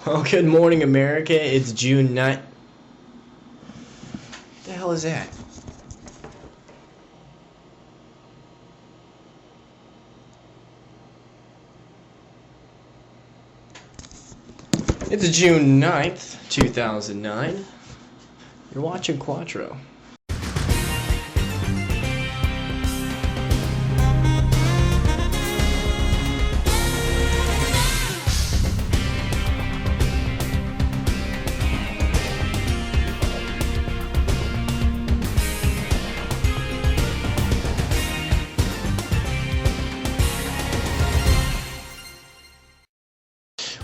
Well, good morning, America. It's June 9th. What the hell is that? It's June 9th, 2009. You're watching Quattro.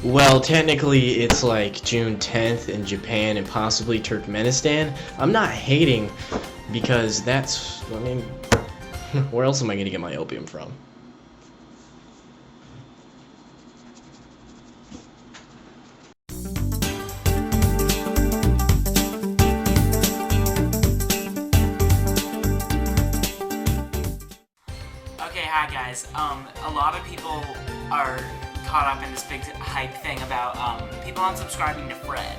Well, technically it's like June 10th in Japan and possibly Turkmenistan. I'm not hating because where else am I going to get my opium from? Okay, hi guys. A lot of people are caught up in this big hype thing about people unsubscribing to Fred.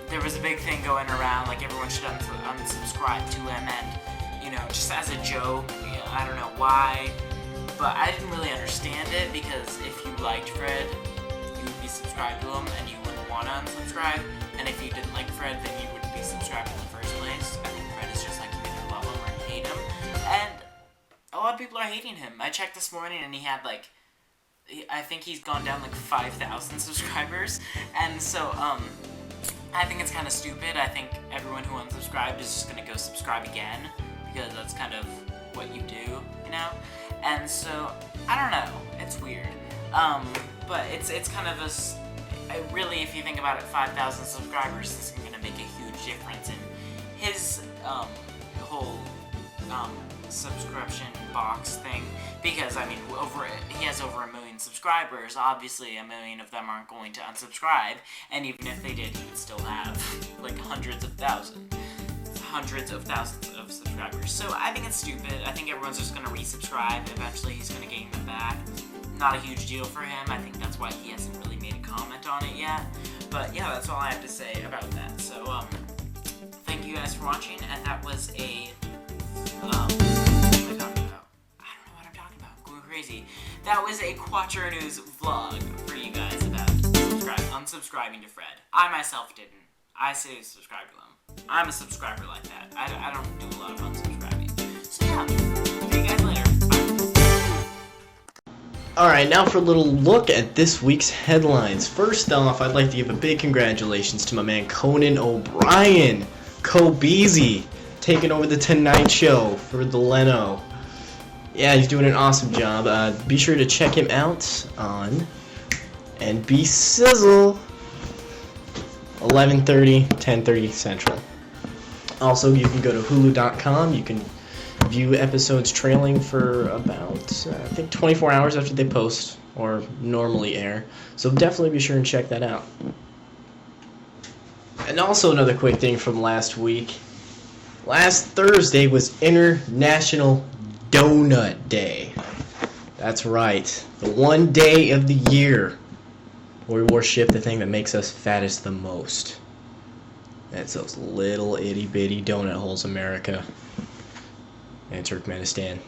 There was a big thing going around, like everyone should unsubscribe to him, and just as a joke. I don't know why, but I didn't really understand it because if you liked Fred, you would be subscribed to him, and you wouldn't want to unsubscribe. And if you didn't like Fred, then you wouldn't be subscribed in the first place. I think Fred is just like you either love him or hate him, and a lot of people are hating him. I checked this morning, and he had I think he's gone down like 5,000 subscribers, and so I think it's kind of stupid. I think everyone who unsubscribed is just gonna go subscribe again because that's kind of what you do, And so I don't know. It's weird, but it's kind of really, if you think about it, 5,000 subscribers is gonna make a huge difference in his whole subscription box thing, because he has over 1 million subscribers. Obviously 1 million of them aren't going to unsubscribe, and even if they did, he would still have like hundreds of thousands of subscribers. So I think it's stupid. I think everyone's just going to resubscribe. Eventually he's going to gain them back. Not a huge deal for him. I think that's why he hasn't really made a comment on it yet. But yeah, that's all I have to say about that. So thank you guys for watching, and that was a that was a quatroNEWS vlog for you guys about unsubscribing to Fred. I myself didn't. I say subscribe to him. I'm a subscriber like that. I don't do a lot of unsubscribing. So yeah, see you guys later. Bye. Alright, now for a little look at this week's headlines. First off, I'd like to give a big congratulations to my man Conan O'Brien. Kobeezy taking over the Tonight Show for the Leno. Yeah, he's doing an awesome job. Be sure to check him out on NB Sizzle, 11:30, 10:30 Central. Also, you can go to Hulu.com. You can view episodes trailing for about, I think, 24 hours after they post or normally air. So definitely be sure and check that out. And also another quick thing from last week. Last Thursday was International Donut Day. That's right. The one day of the year where we worship the thing that makes us fattest the most. That's those little itty bitty donut holes, America and Turkmenistan.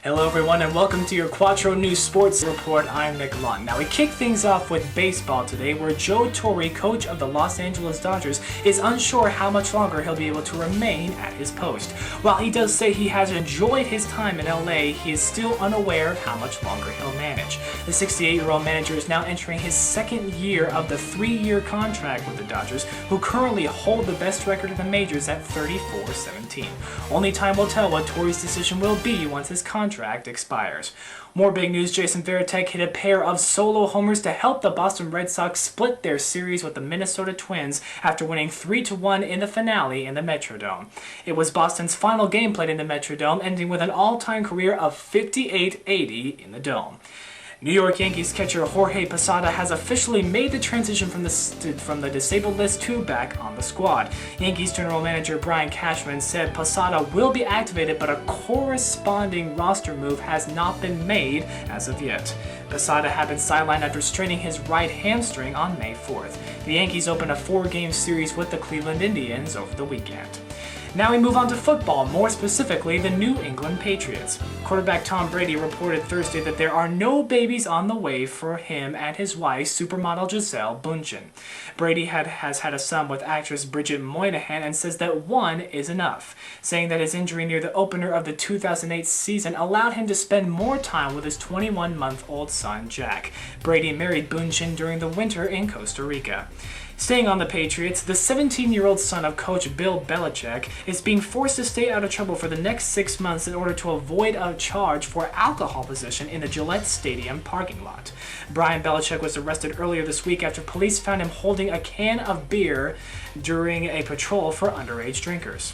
Hello everyone and welcome to your quatroNEWS Sports Report. I'm Nick Lund. Now we kick things off with baseball today, where Joe Torre, coach of the Los Angeles Dodgers, is unsure how much longer he'll be able to remain at his post. While he does say he has enjoyed his time in LA, he is still unaware of how much longer he'll manage. The 68-year-old manager is now entering his second year of the 3-year contract with the Dodgers, who currently hold the best record in the majors at 34-17. Only time will tell what Torre's decision will be once his contract expires. More big news, Jason Varitek hit a pair of solo homers to help the Boston Red Sox split their series with the Minnesota Twins after winning 3-1 in the finale in the Metrodome. It was Boston's final game played in the Metrodome, ending with an all-time career of 58-80 in the Dome. New York Yankees catcher Jorge Posada has officially made the transition from the disabled list to back on the squad. Yankees general manager Brian Cashman said Posada will be activated, but a corresponding roster move has not been made as of yet. Posada had been sidelined after straining his right hamstring on May 4th. The Yankees opened a 4-game series with the Cleveland Indians over the weekend. Now we move on to football, more specifically the New England Patriots. Quarterback Tom Brady reported Thursday that there are no babies on the way for him and his wife, supermodel Gisele Bündchen. Brady has had a son with actress Bridget Moynihan and says that one is enough, saying that his injury near the opener of the 2008 season allowed him to spend more time with his 21-month-old son, Jack. Brady married Bündchen during the winter in Costa Rica. Staying on the Patriots, the 17-year-old son of coach Bill Belichick is being forced to stay out of trouble for the next 6 months in order to avoid a charge for alcohol possession in the Gillette Stadium parking lot. Brian Belichick was arrested earlier this week after police found him holding a can of beer during a patrol for underage drinkers.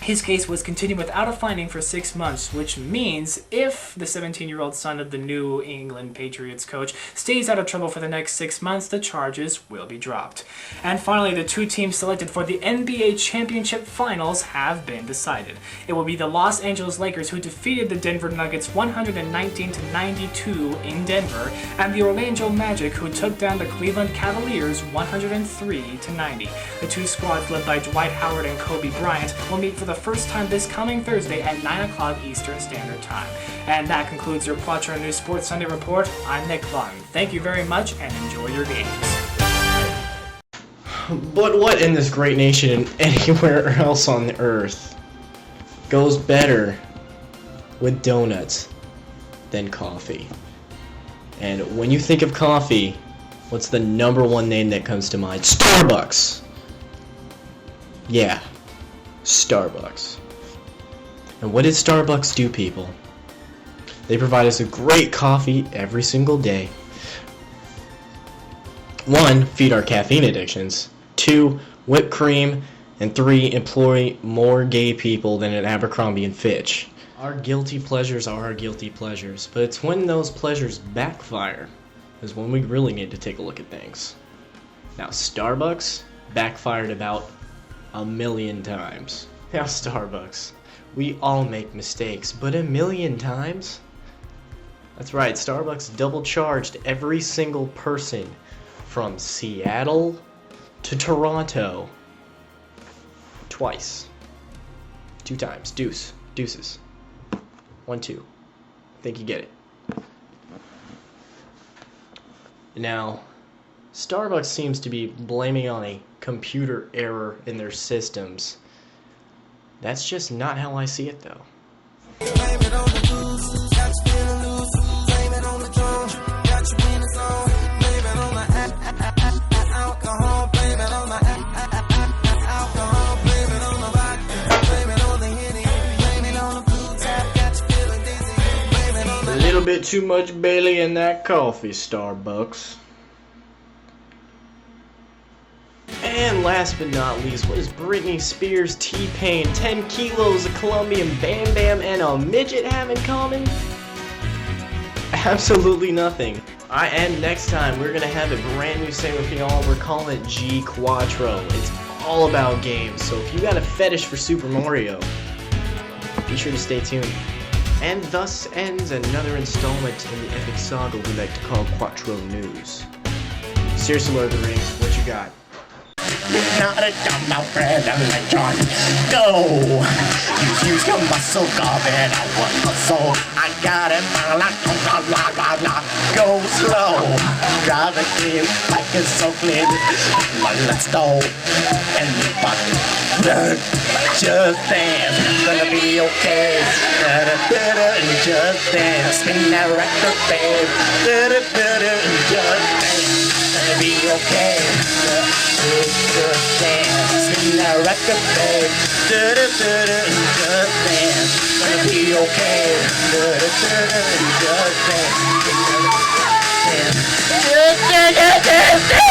His case was continued without a finding for 6 months, which means if the 17-year-old son of the New England Patriots coach stays out of trouble for the next 6 months, the charges will be dropped. And finally, the two teams selected for the NBA Championship Finals have been decided. It will be the Los Angeles Lakers, who defeated the Denver Nuggets 119-92 in Denver, and the Orlando Magic, who took down the Cleveland Cavaliers 103-90. The two squads, led by Dwight Howard and Kobe Bryant, will meet for the first time this coming Thursday at 9 o'clock Eastern Standard Time. And that concludes your quatroNEWS Sports Sunday Report. I'm Nick Lund. Thank you very much and enjoy your games. But what in this great nation and anywhere else on the earth goes better with donuts than coffee? And when you think of coffee, what's the number one name that comes to mind? Starbucks! Yeah. Starbucks. And what did Starbucks do, people? They provide us a great coffee every single day. 1. Feed our caffeine addictions. 2. Whipped cream. And 3. Employ more gay people than at Abercrombie & Fitch. Our guilty pleasures are our guilty pleasures, but it's when those pleasures backfire is when we really need to take a look at things. Now, Starbucks backfired about 1,000,000 times. Now, Starbucks, we all make mistakes, but 1,000,000 times? That's right, Starbucks double charged every single person from Seattle to Toronto. Twice. 2 times. Duces. 1, 2. Think you get it. Now, Starbucks seems to be blaming on a computer error in their systems. That's just not how I see it, though. A little bit too much Bailey in that coffee, Starbucks. And last but not least, what does Britney Spears, T-Pain, 10 kilos of Colombian Bam Bam, and a midget have in common? Absolutely nothing. And next time, we're going to have a brand new segment for y'all. We're calling it G Quattro. It's all about games, so if you got a fetish for Super Mario, be sure to stay tuned. And thus ends another installment in the epic saga we like to call quatroNEWS. Seriously, Lord of the Rings, what you got? Not a dumb out friend, I'm like John. Go! Use your muscle, Garvin. I want muscle. I got it. Go slow. Drive a clean like it's so clean. But let's go. And just dance. It's gonna be okay. And just dance. Spin that record, babe. And just dance. Gonna be okay. Just dance, spin that record, babe. Just dance, gonna be okay. Just dance, just dance.